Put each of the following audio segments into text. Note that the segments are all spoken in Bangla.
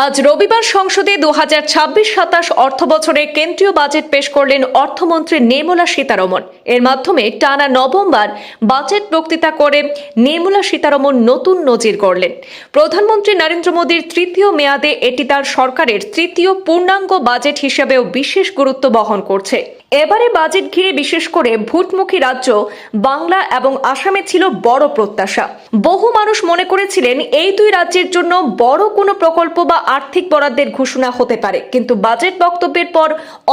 আজ রবিবার সংসদে 2026-27 অর্থবছরের কেন্দ্রীয় বাজেট পেশ করলেন অর্থমন্ত্রী নির্মলা সীতারমণ। এর মাধ্যমে টানা নবমবার বাজেট বক্তৃতা করে নির্মলা সীতারমণ নতুন নজির গড়লেন। প্রধানমন্ত্রী নরেন্দ্র মোদীর তৃতীয় মেয়াদে এটি তার সরকারের তৃতীয় পূর্ণাঙ্গ বাজেট হিসেবেও বিশেষ গুরুত্ব বহন করছে। এবারে বাজেট ঘিরে বিশেষ করে ভোটমুখী রাজ্য বাংলা এবং আসামে ছিল বড় প্রত্যাশা। বহু মানুষ মনে করেছিলেন এই দুই রাজ্যের জন্য বড় কোনো প্রকল্প বা আর্থিক বরাদ্দের ঘোষণা হতে পারে, কিন্তু বাজেট বক্তব্যের পর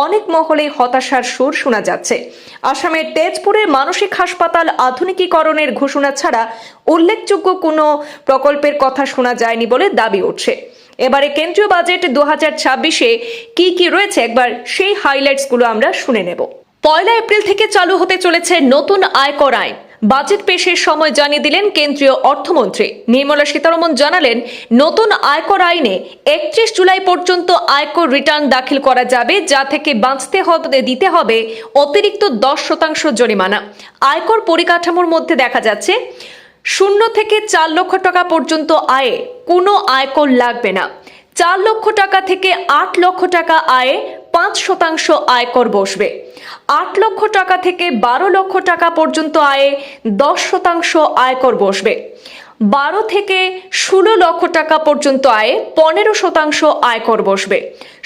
অনেক মহলে হতাশার সুর শোনা যাচ্ছে। আসামের তেজপুরের মানসিক হাসপাতাল আধুনিকীকরণের ঘোষণা ছাড়া উল্লেখযোগ্য কোনো প্রকল্পের কথা শোনা যায়নি বলে দাবি উঠছে। এবারে কেন্দ্রীয় বাজেট 2026-এ কি রয়েছে একবার সেই হাইলাইটসগুলো আমরা শুনে নেব। 1 এপ্রিল থেকে চালু হতে চলেছে নতুন আয়কর আইন। বাজেট পেশের সময় জানিয়ে দিলেন কেন্দ্রীয় অর্থমন্ত্রী নির্মলা সীতারমণ। জানালেন, নতুন আয়কর আইনে 31 জুলাই পর্যন্ত আয়কর রিটার্ন দাখিল করা যাবে, যা থেকে দিতে হবে অতিরিক্ত 10% জরিমানা। আয়কর পরিকাঠামোর মধ্যে দেখা যাচ্ছে 0 থেকে 4 লক্ষ টাকা পর্যন্ত আয়ে কোনো আয়কর লাগবে না। 4 লক্ষ টাকা থেকে 8 লক্ষ টাকা আয়ে 5% আয়কর বসবে। 8 লক্ষ টাকা থেকে 12 লক্ষ টাকা পর্যন্ত আয়ে 10% আয়কর বসবে। 12 থেকে 16 লক্ষ টাকা পর্যন্ত আয়ে 15% আয়কর বসবে।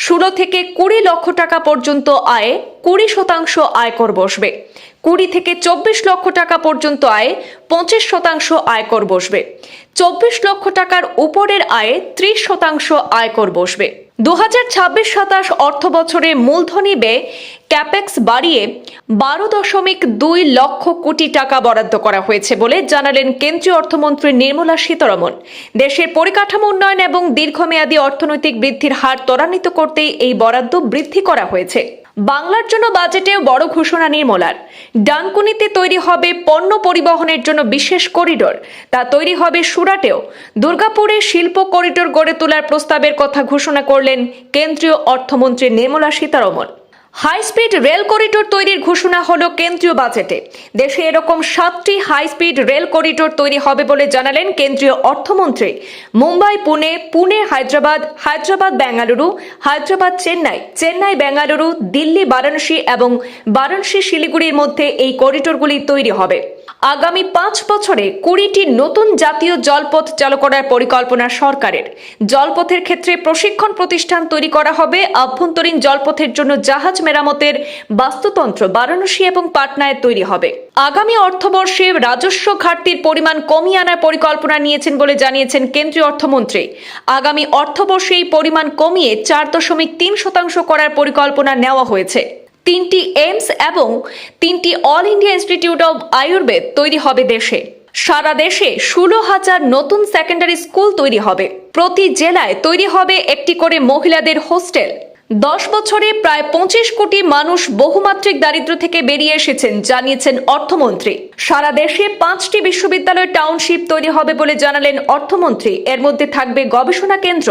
16 থেকে 20 লক্ষ টাকা পর্যন্ত আয়ে 20% আয়কর বসবে। 20 থেকে 24 লক্ষ টাকা পর্যন্ত আয়ে 25% আয়কর বসবে। 24 লক্ষ টাকার উপরের আয়ে 30% আয়কর বসবে। 2026-27 অর্থ বছরে মূলধনী ব্যয় ক্যাপেক্স বাড়িয়ে 12.2 লক্ষ কোটি টাকা বরাদ্দ করা হয়েছে বলে জানালেন কেন্দ্রীয় অর্থমন্ত্রী নির্মলা সীতারমণ। দেশের পরিকাঠামো উন্নয়ন এবং দীর্ঘমেয়াদী অর্থনৈতিক বৃদ্ধির হার ত্বরান্বিত করতেই এই বরাদ্দ বৃদ্ধি করা হয়েছে। বাংলার জন্য বাজেটেও বড় ঘোষণা নির্মলার। ডানকুনিতে তৈরি হবে পণ্য পরিবহনের জন্য বিশেষ করিডোর, তা তৈরি হবে সুরাটেও। দুর্গাপুরে শিল্প করিডোর গড়ে তোলার প্রস্তাবের কথা ঘোষণা করলেন কেন্দ্রীয় অর্থমন্ত্রী Nirmala Sitharaman. High speed rail corridor তৈরির ঘোষণা হলো কেন্দ্রীয় বাজেটে। দেশে এরকম 7টি হাই স্পিড রেল করিডোর তৈরি হবে বলে জানালেন কেন্দ্রীয় অর্থমন্ত্রী। মুম্বাই পুনে, পুনে হায়দ্রাবাদ, হায়দ্রাবাদ বেঙ্গালুরু, হায়দ্রাবাদ চেন্নাই, চেন্নাই বেঙ্গালুরু, দিল্লি বারাণসী এবং বারাণসী শিলিগুড়ির মধ্যে এই করিডোরগুলি তৈরি হবে। আগামী 5 বছরে 20টি নতুন জাতীয় জলপথ চালু করার পরিকল্পনা সরকারের। জলপথের ক্ষেত্রে প্রশিক্ষণ প্রতিষ্ঠান তৈরি করা হবে। আভ্যন্তরীণ জলপথের জন্য জাহাজ মেরামতের বাস্তুতন্ত্র বারাণসী এবং পাটনায় তৈরি হবে। আগামী অর্থবর্ষে রাজস্ব ঘাটতির পরিমাণ কমিয়ে আনার পরিকল্পনা নিয়েছেন বলে জানিয়েছেন কেন্দ্রীয় অর্থমন্ত্রী। আগামী অর্থবর্ষে এই পরিমাণ কমিয়ে 4.3% করার পরিকল্পনা নেওয়া হয়েছে। 3টি এইমস এবং 3টি all India institute of Ayurveda তৈরি হবে দেশে। সারা দেশে 16,000 নতুন সেকেন্ডারি স্কুল তৈরি হবে। প্রতি জেলায় তৈরি হবে একটি করে মহিলাদের হোস্টেল। 10 বছরে প্রায় 25 কোটি মানুষ বহুমাত্রিক দারিদ্র্য থেকে বেরিয়ে এসেছেন, জানিয়েছেন অর্থমন্ত্রী। সারা দেশে 5টি বিশ্ববিদ্যালয় টাউনশিপ তৈরি হবে বলে জানালেন অর্থমন্ত্রী। এর মধ্যে থাকবে গবেষণা কেন্দ্র।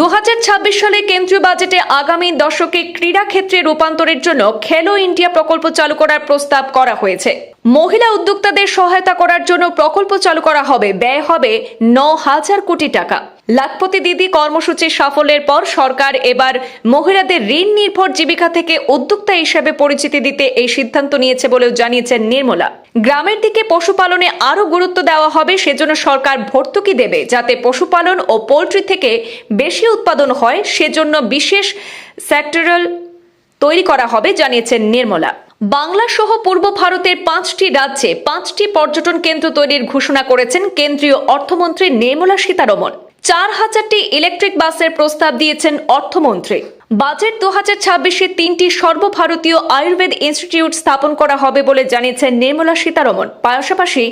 2026 সালে কেন্দ্রীয় বাজেটে আগামী দশকে ক্রীড়া ক্ষেত্রে রূপান্তরের জন্য খেলো ইন্ডিয়া প্রকল্প চালু করার প্রস্তাব করা হয়েছে। মহিলা উদ্যোক্তাদের সহায়তা করার জন্য প্রকল্প চালু করা হবে। ব্যয় হবে 9,000 কোটি টাকা। লাখপতি দিদি কর্মসূচির সাফল্যের পর সরকার এবার মহিলাদের ঋণ নির্ভর জীবিকা থেকে উদ্যোক্তা হিসেবে পরিচিতি দিতে এই সিদ্ধান্ত নিয়েছে বলেও জানিয়েছেন নির্মলা। গ্রামের দিকে পশুপালনে আরও গুরুত্ব দেওয়া হবে, সেজন্য সরকার ভর্তুকি দেবে যাতে পশুপালন ও পোল্ট্রি থেকে বেশি উৎপাদন হয়। সেজন্য বিশেষ সেক্টরাল তৈরি করা হবে, জানিয়েছেন নির্মলা। বাংলা সহ পূর্ব ভারতের 5টি রাজ্যে 5টি পর্যটন কেন্দ্র তৈরির ঘোষণা করেছেন কেন্দ্রীয় অর্থমন্ত্রী নির্মলা সীতারমণ। 4,000টি ইলেকট্রিক বাসের প্রস্তাব দিয়েছেন অর্থমন্ত্রী। বাজেট 2026-এ 3টি সর্বভারতীয় আয়ুর্বেদ ইনস্টিটিউট স্থাপন করা হবে বলে জানিয়েছেন নির্মলা সীতারমণ। পাশাপাশি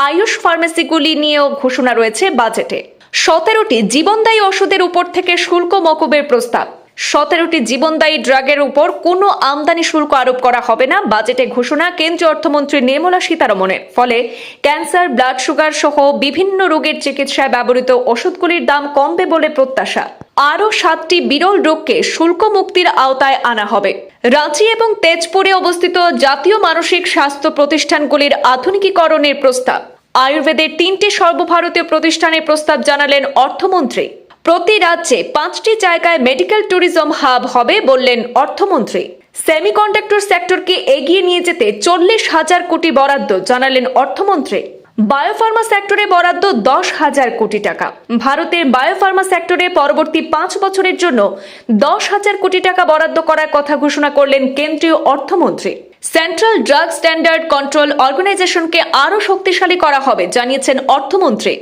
আয়ুষ ফার্মেসিগুলি নিয়েও ঘোষণা রয়েছে বাজেটে। 17টি জীবনদায়ী ওষুধের উপর থেকে শুল্ক মকুবের প্রস্তাব। 17টি জীবনদায়ী ড্রাগের উপর কোনো আমদানি শুল্ক আরোপ করা হবে না, বাজেটে ঘোষণা কেন্দ্রীয় অর্থমন্ত্রী নির্মলা সীতারমণের। ফলে ক্যান্সার, ব্লাড সুগার সহ বিভিন্ন রোগের চিকিৎসায় ব্যবহৃত ওষুধগুলির দাম কমবে বলে প্রত্যাশা। আরও 7টি বিরল রোগকে শুল্ক মুক্তির আওতায় আনা হবে। রাঁচি এবং তেজপুরে অবস্থিত জাতীয় মানসিক স্বাস্থ্য প্রতিষ্ঠানগুলির আধুনিকীকরণের প্রস্তাব। আয়ুর্বেদের 3টি সর্বভারতীয় প্রতিষ্ঠানের প্রস্তাব জানালেন অর্থমন্ত্রী। প্রতি রাজ্যে 5টি জায়গায় মেডিকেল ট্যুরিজম হাব হবে বললেন অর্থমন্ত্রী। সেমিকন্ডাক্টর সেক্টরকে এগিয়ে নিয়ে যেতে 40,000 কোটি বরাদ্দ জানালেন অর্থমন্ত্রী। বায়োফার্মা সেক্টরে বরাদ্দ 10,000 কোটি টাকা। ভারতের বায়োফার্মা সেক্টরে পরবর্তী 5 বছরের জন্য 10,000 কোটি টাকা বরাদ্দ করার কথা ঘোষণা করলেন কেন্দ্রীয় অর্থমন্ত্রী। সেন্ট্রাল ড্রাগ স্ট্যান্ডার্ড কন্ট্রোল অর্গানাইজেশনকে আরও শক্তিশালী করা হবে জানিয়েছেন অর্থমন্ত্রী।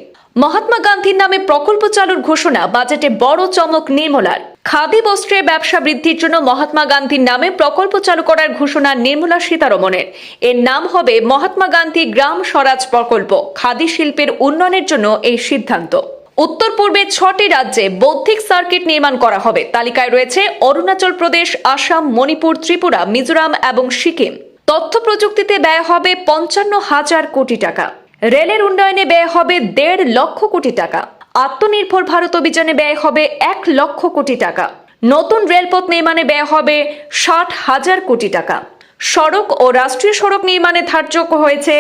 মহাত্মা গান্ধীর নামে প্রকল্প চালুর ঘোষণা, বাজেটে বড় চমক নির্মলার। খাদি বস্ত্রের ব্যবসা বৃদ্ধির জন্য মহাত্মা গান্ধীর নামে প্রকল্প চালু করার ঘোষণা নির্মলা সীতারমণের। এর নাম হবে মহাত্মা গান্ধী গ্রাম স্বরাজ প্রকল্প। খাদি শিল্পের উন্নয়নের জন্য এই সিদ্ধান্ত। উত্তর পূর্বে 6টি রাজ্যে বৌদ্ধিক সার্কিট নির্মাণ করা হবে। তালিকায় রয়েছে অরুণাচল প্রদেশ, আসাম, মণিপুর, ত্রিপুরা, মিজোরাম এবং সিকিম। তথ্য প্রযুক্তিতে ব্যয় হবে 55,000 কোটি টাকা। রেলের উন্নয়নে ব্যয় হবে 1.5 লক্ষ কোটি টাকা। আত্মনির্ভর ভারত অভিযানে ব্যয় হবে 1 লক্ষ কোটি টাকা। নতুন রেলপথ নির্মাণে ব্যয় হবে 60,000 কোটি টাকা। সড়ক ও রাষ্ট্রীয় সড়ক নির্মাণে ধার্য হয়েছে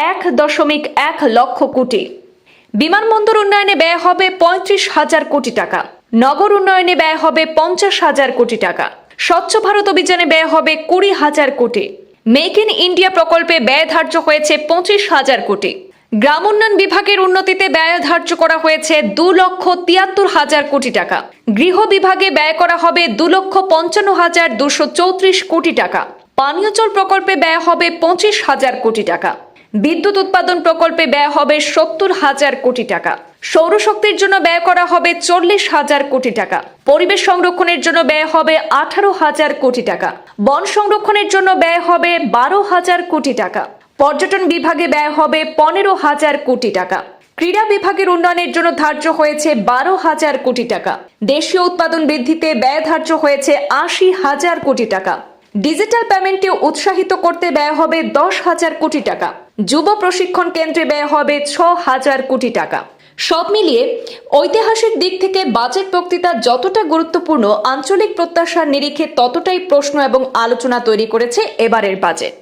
1.1 লক্ষ কোটি। বিমানবন্দর উন্নয়নে ব্যয় হবে 35,000 কোটি টাকা। নগর উন্নয়নে ব্যয় হবে 50,000 কোটি টাকা। স্বচ্ছ ভারত অভিযানে ব্যয় হবে 20,000 কোটি। মেক ইন ইন্ডিয়া প্রকল্পে ব্যয় ধার্য হয়েছে 25,000 কোটি। গ্রাম উন্নয়ন বিভাগের উন্নতিতে ব্যয় ধার্য করা হয়েছে 2,73,000 কোটি টাকা। গৃহ বিভাগে ব্যয় করা হবে 2,55,234 কোটি টাকা। পানীয় জল প্রকল্পে ব্যয় হবে 25,000 কোটি টাকা। বিদ্যুৎ উৎপাদন প্রকল্পে ব্যয় হবে 70,000 কোটি টাকা। সৌরশক্তির জন্য ব্যয় করা হবে 40,000 কোটি টাকা। পরিবেশ সংরক্ষণের জন্য ব্যয় হবে 18,000 কোটি টাকা। বন সংরক্ষণের জন্য ব্যয় হবে 12,000 কোটি টাকা। পর্যটন বিভাগে ব্যয় হবে 15,000 কোটি টাকা। ক্রীড়া বিভাগের উন্নয়নের জন্য ধার্য হয়েছে 12,000 কোটি টাকা। দেশীয় উৎপাদন বৃদ্ধিতে ব্যয় ধার্য হয়েছে 80,000 কোটি টাকা। ডিজিটাল পেমেন্টকে উৎসাহিত করতে ব্যয় হবে 10,000 কোটি টাকা। যুব প্রশিক্ষণ কেন্দ্রে ব্যয় হবে 6,000 কোটি টাকা। সব মিলিয়ে ঐতিহাসিক দিক থেকে বাজেট বক্তৃতা যতটা গুরুত্বপূর্ণ, আঞ্চলিক প্রত্যাশার নিরিখে ততটাই প্রশ্ন এবং আলোচনা তৈরি করেছে এবারের বাজেট।